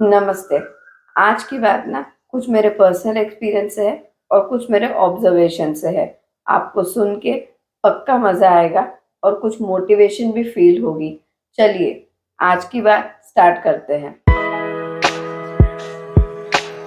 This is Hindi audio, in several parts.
नमस्ते। आज की बात ना कुछ मेरे पर्सनल एक्सपीरियंस से है और कुछ मेरे ऑब्जर्वेशन से है। आपको सुन के पक्का मज़ा आएगा और कुछ मोटिवेशन भी फ़ील होगी। चलिए, आज की बात स्टार्ट करते हैं।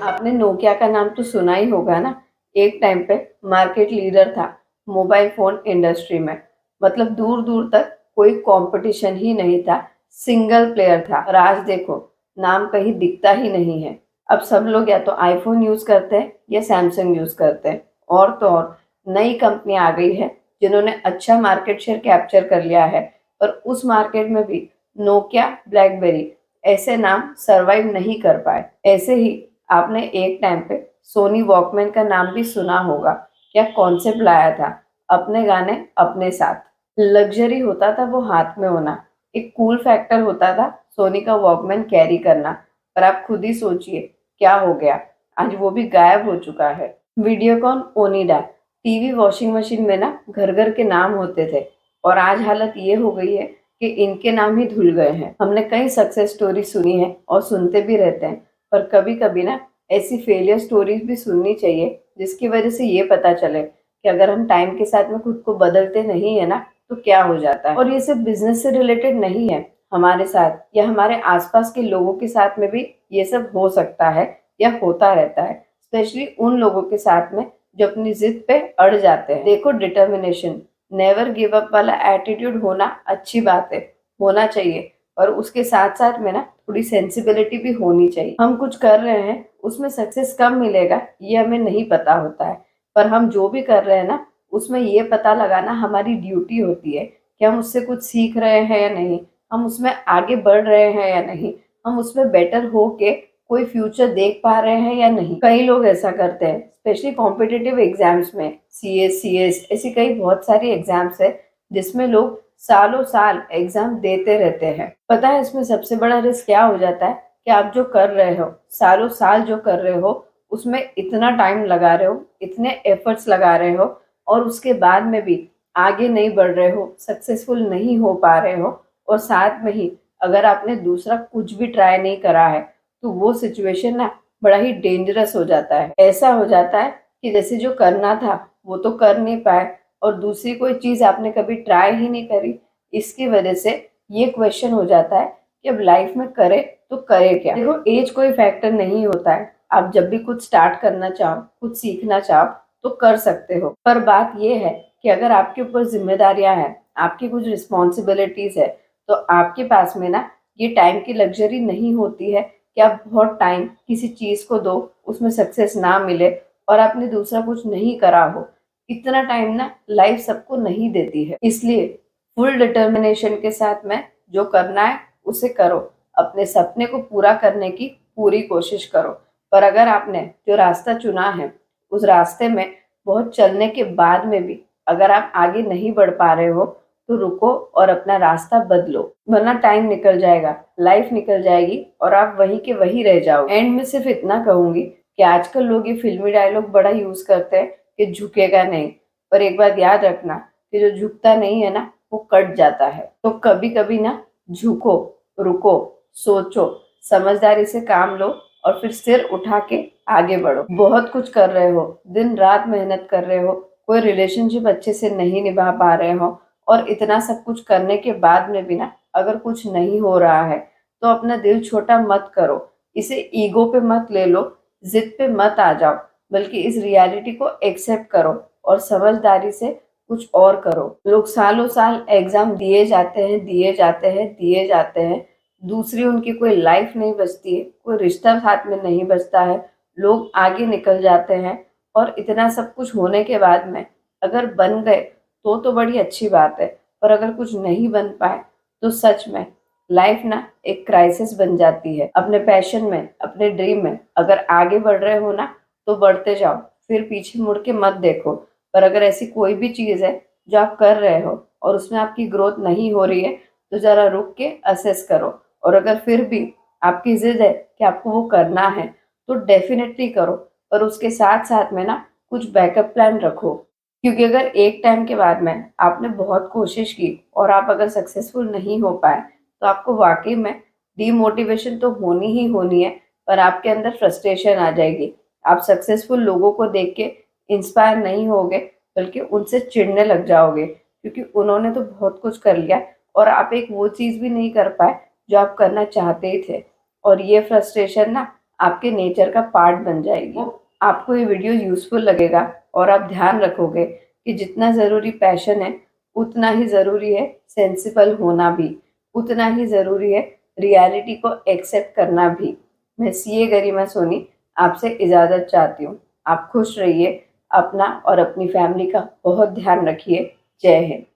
आपने नोकिया का नाम तो सुना ही होगा ना? एक टाइम पे मार्केट लीडर था मोबाइल फ़ोन इंडस्ट्री में। मतलब दूर-दूर तक कोई कॉम्पिटिशन ही नहीं था, सिंगल प्लेयर था। और आज देखो, नाम कहीं दिखता ही नहीं है। अब सब लोग या तो आईफ़ोन यूज़ करते हैं या सैमसंग यूज़ करते हैं। और तो और नई कंपनी आ गई है जिन्होंने अच्छा मार्केट शेयर कैप्चर कर लिया है। पर उस मार्केट में भी नोकिया, ब्लैकबेरी ऐसे नाम सर्वाइव नहीं कर पाए। ऐसे ही आपने एक टाइम पे सोनी वॉकमैन का नाम भी सुना होगा। क्या कॉन्सेप्ट लाया था, अपने गाने अपने साथ। लग्जरी होता था वो हाथ में होना, एक कूल फैक्टर होता था सोनी का वॉकमैन कैरी करना। पर आप खुद ही सोचिए क्या हो गया, आज वो भी गायब हो चुका है। Videocon, Onida, TV, washing machine में ना घर घर के नाम होते थे और आज हालत ये हो गई है कि इनके नाम ही धुल गए हैं। हमने कई सक्सेस स्टोरी सुनी है और सुनते भी रहते हैं, पर कभी-कभी ना ऐसी फेलियर स्टोरीज भी सुननी चाहिए जिसकी वजह से ये पता चले कि अगर हम टाइम के साथ में खुद को बदलते नहीं है ना तो क्या हो जाता है। और ये सिर्फ बिजनेस से रिलेटेड नहीं है, हमारे साथ या हमारे आसपास के लोगों के साथ में भी ये सब हो सकता है या होता रहता है। स्पेशली उन लोगों के साथ में जो अपनी जिद पे अड़ जाते हैं। देखो, डिटर्मिनेशन, नेवर गिव अप वाला एटीट्यूड होना अच्छी बात है, होना चाहिए। और उसके साथ-साथ में ना थोड़ी सेंसिबिलिटी भी होनी चाहिए। हम कुछ कर रहे हैं, उसमें सक्सेस कब मिलेगा ये हमें नहीं पता होता है। पर हम जो भी कर रहे हैं ना, उसमें ये पता लगाना हमारी ड्यूटी होती है कि हम उससे कुछ सीख रहे हैं या नहीं, हम उसमें आगे बढ़ रहे हैं या नहीं, हम उसमें बेटर हो के कोई फ्यूचर देख पा रहे हैं या नहीं। कई लोग ऐसा करते हैं, स्पेशली कॉम्पिटिटिव एग्जाम्स में, सीएस ऐसी कई बहुत सारी एग्जाम्स है जिसमें लोग सालों साल एग्जाम देते रहते हैं। पता है इसमें सबसे बड़ा रिस्क क्या हो जाता है कि आप जो कर रहे हो, सालों साल जो कर रहे हो, उसमें इतना टाइम लगा रहे हो, इतने एफर्ट्स लगा रहे हो और उसके बाद में भी आगे नहीं बढ़ रहे हो, सक्सेसफुल नहीं हो पा रहे हो। और साथ में ही अगर आपने दूसरा कुछ भी ट्राई नहीं करा है तो वो सिचुएशन ना बड़ा ही डेंजरस हो जाता है। ऐसा हो जाता है कि जैसे जो करना था वो तो कर नहीं पाए और दूसरी कोई चीज़ आपने कभी ट्राई ही नहीं करी। इसकी वजह से ये क्वेश्चन हो जाता है कि अब लाइफ में करे तो करे क्या? देखो, एज कोई फैक्टर नहीं होता है। आप जब भी कुछ स्टार्ट करना चाहो, कुछ सीखना चाहो तो कर सकते हो। पर बात ये है कि अगर आपके ऊपर ज़िम्मेदारियाँ हैं, आपकी कुछ रिस्पॉन्सिबिलिटीज़ है, तो आपके पास में ना ये टाइम की लग्ज़री नहीं होती है कि आप बहुत टाइम किसी चीज़ को दो, उसमें सक्सेस ना मिले और आपने दूसरा कुछ नहीं करा हो। इतना टाइम ना लाइफ सबको नहीं देती है। इसलिए फुल डिटर्मिनेशन के साथ में जो करना है उसे करो। अपने सपने को पूरा करने की पूरी कोशिश करो। पर अगर आपने जो रास्ता चुना है, उस रास्ते में बहुत चलने के बाद में भी अगर आप आगे नहीं बढ़ पा रहे हो, तो रुको और अपना रास्ता बदलो। वरना टाइम निकल जाएगा, लाइफ निकल जाएगी और आप वहीं के वहीं रह जाओगे। एंड में सिर्फ इतना कहूँगी कि आजकल लोग ये फिल्मी डायलॉग बड़ा यूज़ करते हैं कि झुकेगा नहीं। पर एक बात याद रखना कि जो झुकता नहीं है ना, वो कट जाता है। तो कभी-कभी ना झुको, रुको, सोचो, समझदारी से काम लो और फिर सिर उठा के आगे बढ़ो। बहुत कुछ कर रहे हो, दिन-रात मेहनत कर रहे हो, कोई रिलेशनशिप अच्छे से नहीं निभा पा रहे हो और इतना सब कुछ करने के बाद में भी ना अगर कुछ नहीं हो रहा है, तो अपना दिल छोटा मत करो। इसे ईगो पे मत ले लो, ज़िद पे मत आ जाओ, बल्कि इस रियलिटी को एक्सेप्ट करो और समझदारी से कुछ और करो। लोग सालों साल एग्ज़ाम दिए जाते हैं, दिए जाते हैं, दिए जाते हैं, दूसरी उनकी कोई लाइफ नहीं बचती है, कोई रिश्ता साथ में नहीं बचता है, लोग आगे निकल जाते हैं और इतना सब कुछ होने के बाद में अगर बन गए तो बड़ी अच्छी बात है। पर अगर कुछ नहीं बन पाए तो सच में लाइफ ना एक क्राइसिस बन जाती है। अपने पैशन में, अपने ड्रीम में अगर आगे बढ़ रहे हो ना तो बढ़ते जाओ, फिर पीछे मुड़ के मत देखो। पर अगर ऐसी कोई भी चीज़ है जो आप कर रहे हो और उसमें आपकी ग्रोथ नहीं हो रही है, तो ज़रा रुक के असेस करो। और अगर फिर भी आपकी ज़िद है कि आपको वो करना है, तो डेफ़िनेटली करो। पर उसके साथ-साथ में ना कुछ बैकअप प्लान रखो। क्योंकि अगर एक टाइम के बाद में आपने बहुत कोशिश की और आप अगर सक्सेसफुल नहीं हो पाए, तो आपको वाक़ई में डीमोटिवेशन तो होनी ही होनी है, पर आपके अंदर फ्रस्ट्रेशन आ जाएगी। आप सक्सेसफुल लोगों को देख के इंस्पायर नहीं होगे, बल्कि उनसे चिढ़ने लग जाओगे, क्योंकि उन्होंने तो बहुत कुछ कर लिया और आप एक वो चीज़ भी नहीं कर पाए जो आप करना चाहते ही थे। और ये फ्रस्ट्रेशन ना आपके नेचर का पार्ट बन जाएगी। आपको ये वीडियो यूज़फुल लगेगा और आप ध्यान रखोगे कि जितना ज़रूरी पैशन है, उतना ही ज़रूरी है सेंसिबल होना भी, उतना ही ज़रूरी है रियलिटी को एक्सेप्ट करना भी। मैं सीए गरिमा सोनी आपसे इजाज़त चाहती हूँ। आप खुश रहिए, अपना और अपनी फैमिली का बहुत ध्यान रखिए। जय हिंद।